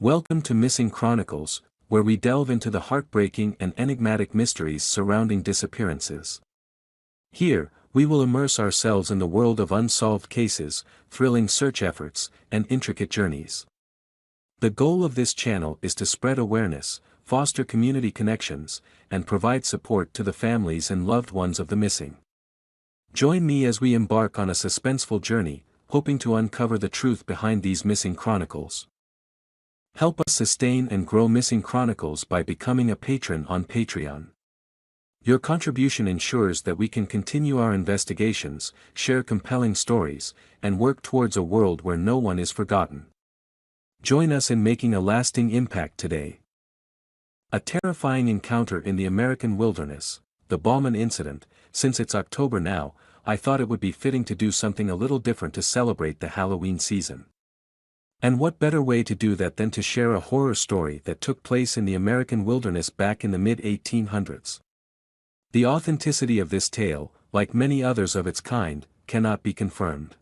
Welcome to Missing Chronicles, where we delve into the heartbreaking and enigmatic mysteries surrounding disappearances. Here, we will immerse ourselves in the world of unsolved cases, thrilling search efforts, and intricate journeys. The goal of this channel is to spread awareness, foster community connections, and provide support to the families and loved ones of the missing. Join me as we embark on a suspenseful journey, hoping to uncover the truth behind these missing chronicles. Help us sustain and grow Missing Chronicles by becoming a patron on Patreon. Your contribution ensures that we can continue our investigations, share compelling stories, and work towards a world where no one is forgotten. Join us in making a lasting impact today. A terrifying encounter in the American wilderness, the Bauman incident. Since it's October now, I thought it would be fitting to do something a little different to celebrate the Halloween season. And what better way to do that than to share a horror story that took place in the American wilderness back in the mid-1800s. The authenticity of this tale, like many others of its kind, cannot be confirmed.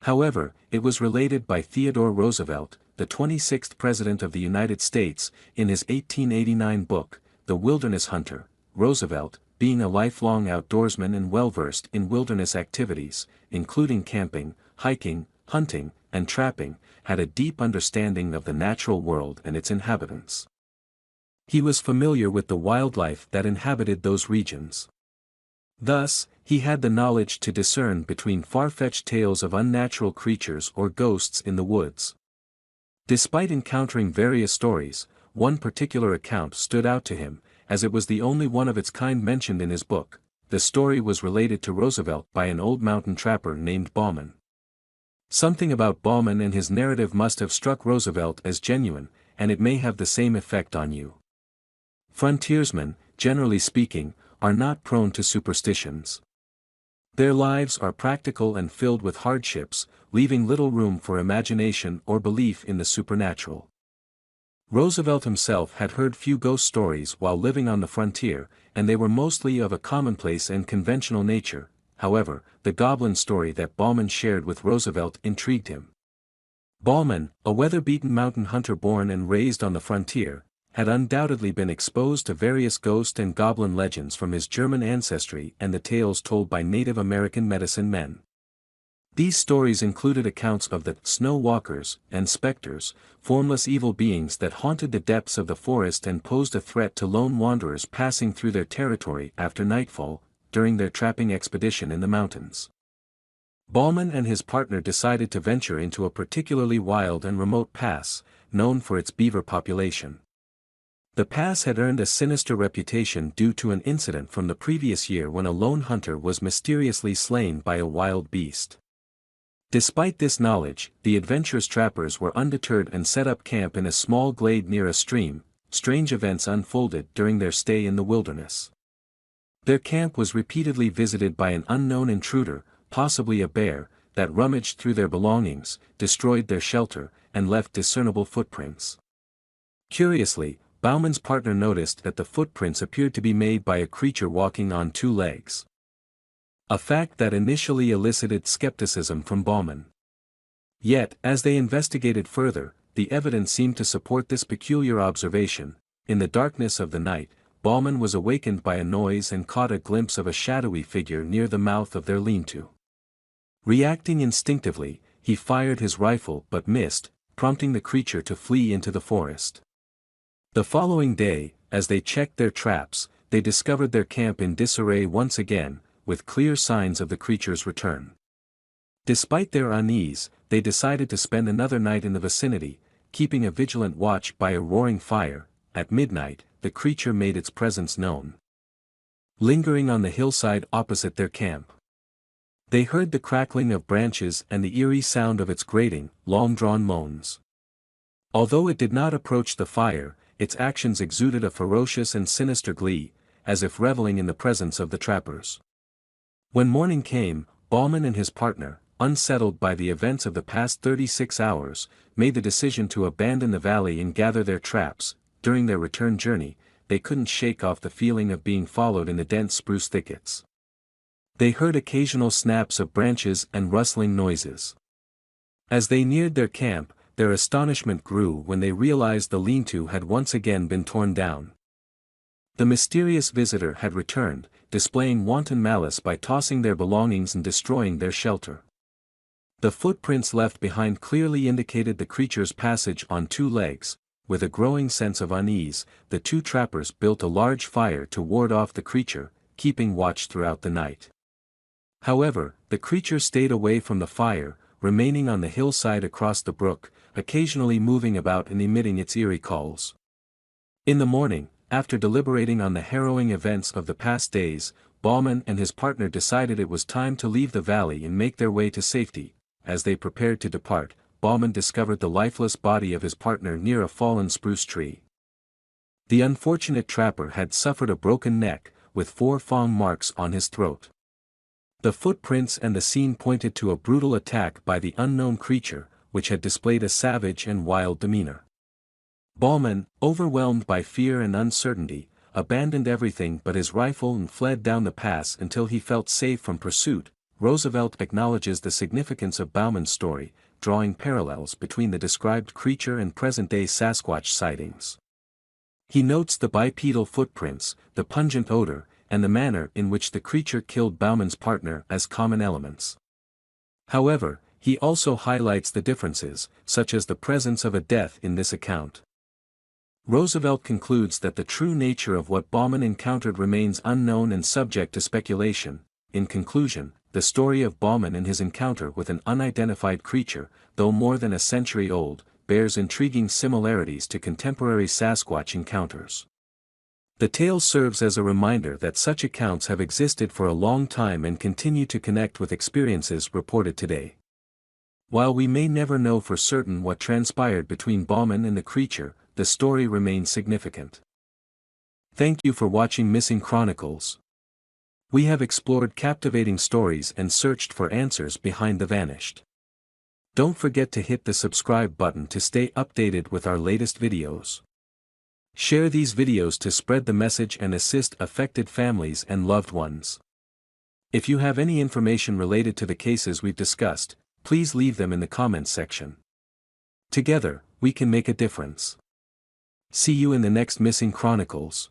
However, it was related by Theodore Roosevelt, the 26th President of the United States, in his 1889 book, The Wilderness Hunter. Roosevelt, being a lifelong outdoorsman and well-versed in wilderness activities, including camping, hiking, hunting, and trapping, had a deep understanding of the natural world and its inhabitants. He was familiar with the wildlife that inhabited those regions. Thus, he had the knowledge to discern between far-fetched tales of unnatural creatures or ghosts in the woods. Despite encountering various stories, one particular account stood out to him, as it was the only one of its kind mentioned in his book. The story was related to Roosevelt by an old mountain trapper named Bauman. Something about Bauman and his narrative must have struck Roosevelt as genuine, and it may have the same effect on you. Frontiersmen, generally speaking, are not prone to superstitions. Their lives are practical and filled with hardships, leaving little room for imagination or belief in the supernatural. Roosevelt himself had heard few ghost stories while living on the frontier, and they were mostly of a commonplace and conventional nature. However, the goblin story that Bauman shared with Roosevelt intrigued him. Bauman, a weather-beaten mountain hunter born and raised on the frontier, had undoubtedly been exposed to various ghost and goblin legends from his German ancestry and the tales told by Native American medicine men. These stories included accounts of the snow walkers and specters, formless evil beings that haunted the depths of the forest and posed a threat to lone wanderers passing through their territory after nightfall, during their trapping expedition in the mountains. Bauman and his partner decided to venture into a particularly wild and remote pass, known for its beaver population. The pass had earned a sinister reputation due to an incident from the previous year when a lone hunter was mysteriously slain by a wild beast. Despite this knowledge, the adventurous trappers were undeterred and set up camp in a small glade near a stream. Strange events unfolded during their stay in the wilderness. Their camp was repeatedly visited by an unknown intruder, possibly a bear, that rummaged through their belongings, destroyed their shelter, and left discernible footprints. Curiously, Bauman's partner noticed that the footprints appeared to be made by a creature walking on two legs. A fact that initially elicited skepticism from Bauman. Yet, as they investigated further, the evidence seemed to support this peculiar observation. In the darkness of the night, Bauman was awakened by a noise and caught a glimpse of a shadowy figure near the mouth of their lean-to. Reacting instinctively, he fired his rifle but missed, prompting the creature to flee into the forest. The following day, as they checked their traps, they discovered their camp in disarray once again, with clear signs of the creature's return. Despite their unease, they decided to spend another night in the vicinity, keeping a vigilant watch by a roaring fire. At midnight, the creature made its presence known. Lingering on the hillside opposite their camp. They heard the crackling of branches and the eerie sound of its grating, long-drawn moans. Although it did not approach the fire, its actions exuded a ferocious and sinister glee, as if reveling in the presence of the trappers. When morning came, Bauman and his partner, unsettled by the events of the past 36 hours, made the decision to abandon the valley and gather their traps. During their return journey, they couldn't shake off the feeling of being followed in the dense spruce thickets. They heard occasional snaps of branches and rustling noises. As they neared their camp, their astonishment grew when they realized the lean-to had once again been torn down. The mysterious visitor had returned, displaying wanton malice by tossing their belongings and destroying their shelter. The footprints left behind clearly indicated the creature's passage on two legs. With a growing sense of unease, the two trappers built a large fire to ward off the creature, keeping watch throughout the night. However, the creature stayed away from the fire, remaining on the hillside across the brook, occasionally moving about and emitting its eerie calls. In the morning, after deliberating on the harrowing events of the past days, Bauman and his partner decided it was time to leave the valley and make their way to safety. As they prepared to depart, Bauman discovered the lifeless body of his partner near a fallen spruce tree. The unfortunate trapper had suffered a broken neck, with 4 fang marks on his throat. The footprints and the scene pointed to a brutal attack by the unknown creature, which had displayed a savage and wild demeanor. Bauman, overwhelmed by fear and uncertainty, abandoned everything but his rifle and fled down the pass until he felt safe from pursuit. Roosevelt acknowledges the significance of Bauman's story, drawing parallels between the described creature and present-day Sasquatch sightings. He notes the bipedal footprints, the pungent odor, and the manner in which the creature killed Bauman's partner as common elements. However, he also highlights the differences, such as the presence of a death in this account. Roosevelt concludes that the true nature of what Bauman encountered remains unknown and subject to speculation. In conclusion, the story of Bauman and his encounter with an unidentified creature, though more than a century old, bears intriguing similarities to contemporary Sasquatch encounters. The tale serves as a reminder that such accounts have existed for a long time and continue to connect with experiences reported today. While we may never know for certain what transpired between Bauman and the creature, the story remains significant. Thank you for watching Missing Chronicles. We have explored captivating stories and searched for answers behind the vanished. Don't forget to hit the subscribe button to stay updated with our latest videos. Share these videos to spread the message and assist affected families and loved ones. If you have any information related to the cases we've discussed, please leave them in the comments section. Together, we can make a difference. See you in the next Missing Chronicles.